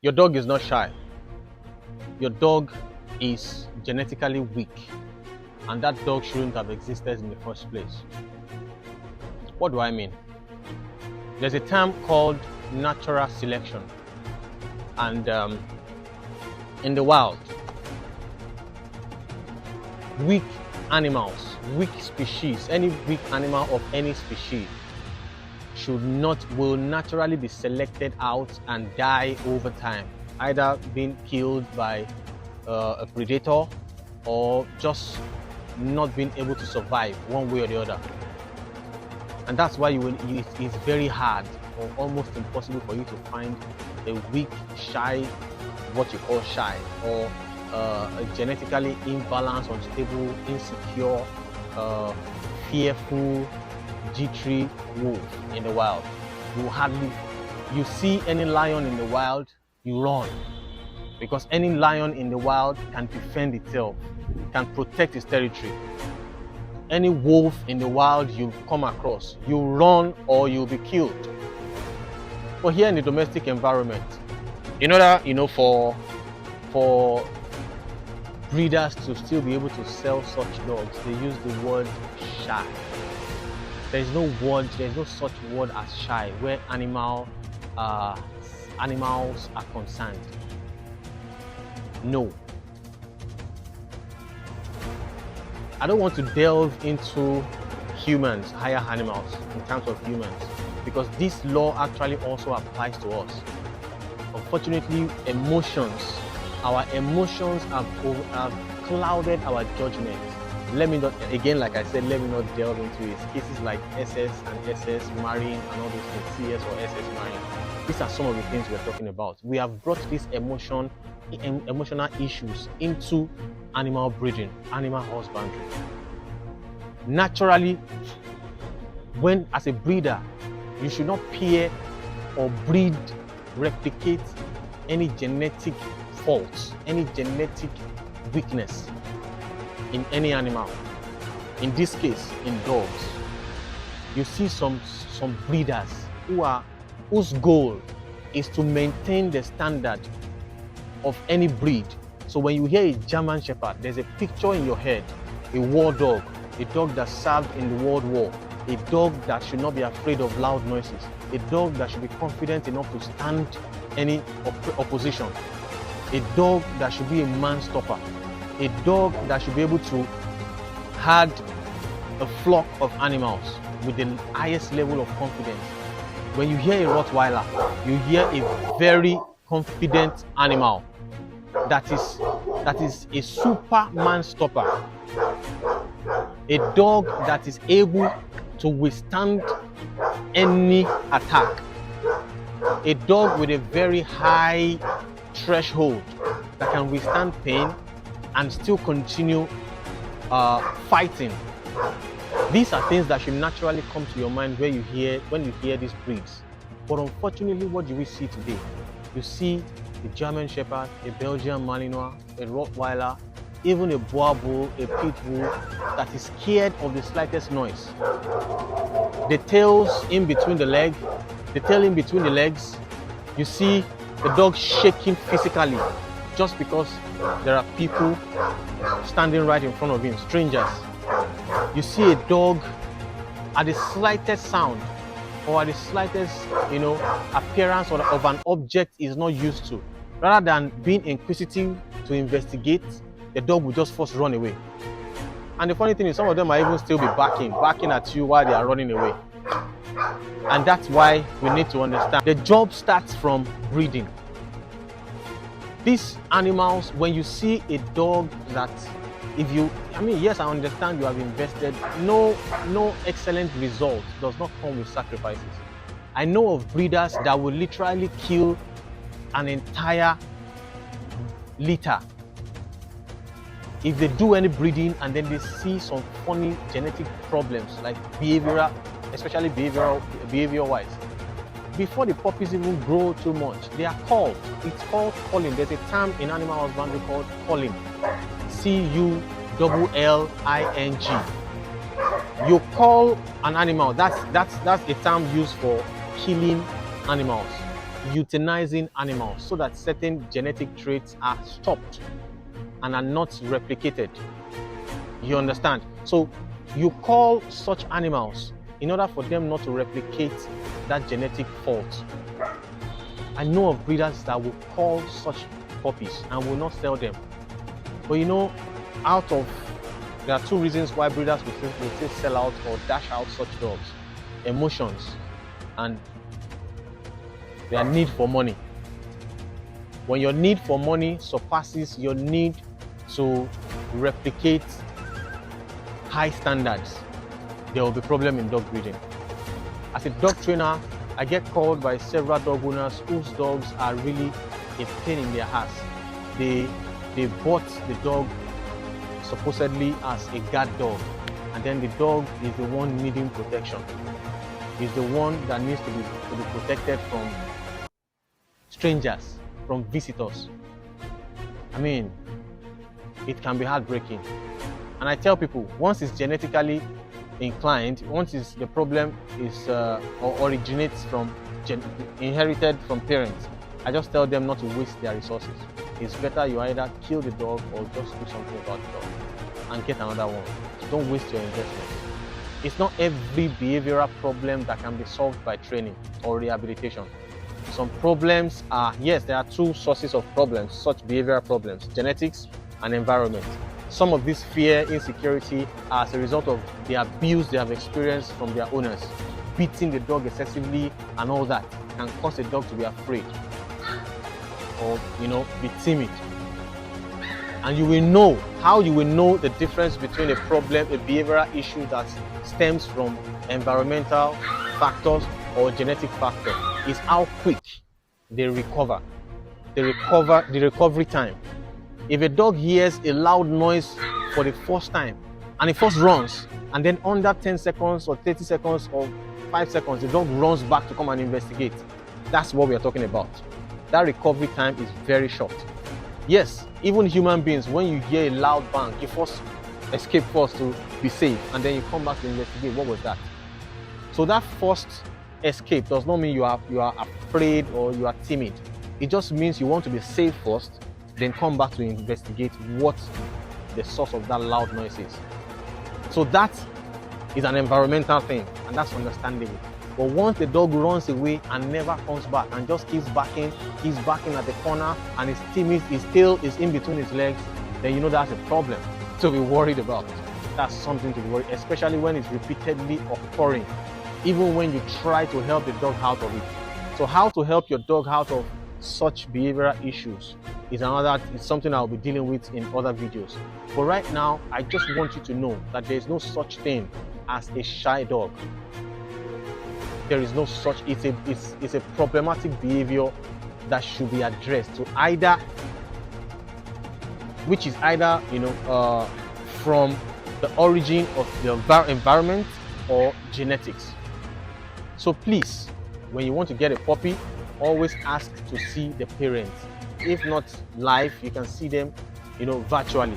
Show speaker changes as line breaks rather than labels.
Your dog is not shy. Your dog is genetically weak, and that dog shouldn't have existed in the first place. What do I mean? There's a term called natural selection, and in the wild, weak animals, weak species, any weak animal of any species will naturally be selected out and die over time, either being killed by a predator or just not being able to survive one way or the other. And that's why it's very hard or almost impossible for you to find a weak, shy, what you call shy, or a genetically imbalanced, unstable, insecure, fearful, jittery wolf in the wild. You see any lion in the wild, you run, because any lion in the wild can defend itself, can protect its territory. Any wolf in the wild you come across, you run or you'll be killed. But here in the domestic environment, in order, for breeders to still be able to sell such dogs, they use the word shy. There's no such word as shy where animals are concerned. No. I don't want to delve into humans, higher animals, in terms of humans, because this law actually also applies to us. Unfortunately, our emotions have clouded our judgment. Let me not delve into it. Cases like SS and SS marrying and all those things, CS or SS marrying. These are some of the things we're talking about. We have brought these emotional issues into animal breeding, animal husbandry. Naturally, when as a breeder, you should not pair or replicate any genetic faults, any genetic weakness in any animal. In this case, in dogs, you see some breeders whose goal is to maintain the standard of any breed. So when you hear a German Shepherd, there's a picture in your head, a war dog, a dog that served in the World War, a dog that should not be afraid of loud noises, a dog that should be confident enough to stand any opposition, a dog that should be a man stopper, a dog that should be able to herd a flock of animals with the highest level of confidence. When you hear a Rottweiler, you hear a very confident animal that is a superman stopper, a dog that is able to withstand any attack, a dog with a very high threshold that can withstand pain and still continue fighting. These are things that should naturally come to your mind when you hear these breeds. But unfortunately, what do we see today? You see a German Shepherd, a Belgian Malinois, a Rottweiler, even a Boer bull, a pit bull that is scared of the slightest noise. The tail in between the legs, you see the dog shaking physically just because there are people standing right in front of him, strangers. You see a dog at the slightest sound or at the slightest, appearance of an object is not used to. Rather than being inquisitive to investigate, the dog will just first run away. And the funny thing is, some of them might even still be barking at you while they are running away. And that's why we need to understand the job starts from breeding. These animals, when you see a dog that yes, I understand you have invested, no excellent result does not come with sacrifices. I know of breeders that will literally kill an entire litter if they do any breeding and then they see some funny genetic problems like especially behavior wise. Before the puppies even grow too much, they are called. It's called culling. There's a term in animal husbandry called culling. Culling. You call an animal. That's a term used for killing animals. euthanizing animals so that certain genetic traits are stopped and are not replicated. You understand? So you call such animals in order for them not to replicate that genetic fault. I know of breeders that will call such puppies and will not sell them. But you know, there are two reasons why breeders will say sell out or dash out such dogs: emotions and their need for money. When your need for money surpasses your need to replicate high standards, there will be problem in dog breeding. As a dog trainer, I get called by several dog owners whose dogs are really a pain in their ass. They bought the dog supposedly as a guard dog, and then the dog is the one needing protection. Is the one that needs to be protected from strangers, from visitors. I mean, it can be heartbreaking. And I tell people, once it's genetically inclined, once the problem is or originates from inherited from parents, I just tell them not to waste their resources. It's better you either kill the dog or just do something about the dog and get another one. So don't waste your investment. It's not every behavioral problem that can be solved by training or rehabilitation. Some problems are, yes, there are two sources of problems, such behavioral problems: genetics and environment. Some of this fear, insecurity are as a result of the abuse they have experienced from their owners. Beating the dog excessively and all that can cause a dog to be afraid or, be timid. And you will know the difference between a problem, a behavioral issue that stems from environmental factors or genetic factor, is how quick they recover. The recovery time. If a dog hears a loud noise for the first time and it first runs, and then under 10 seconds or 30 seconds or 5 seconds, the dog runs back to come and investigate, that's what we are talking about. That recovery time is very short. Yes, even human beings, when you hear a loud bang, you first escape first to be safe, and then you come back to investigate what was that. So that first escape does not mean you are afraid or you are timid. It just means you want to be safe first, then come back to investigate what the source of that loud noise is. So that is an environmental thing, and that's understandable. But once the dog runs away and never comes back and just keeps barking at the corner, and his tail is in between his legs, then you know that's a problem to be worried about. That's something to be worried, especially when it's repeatedly occurring, even when you try to help the dog out of it. So how to help your dog out of such behavioral issues is something I'll be dealing with in other videos. But right now, I just want you to know that there is no such thing as a shy dog. There is no such. It's a problematic behavior that should be addressed which is either from the origin of the environment or genetics. So please, when you want to get a puppy, always ask to see the parents. If not live, you can see them virtually.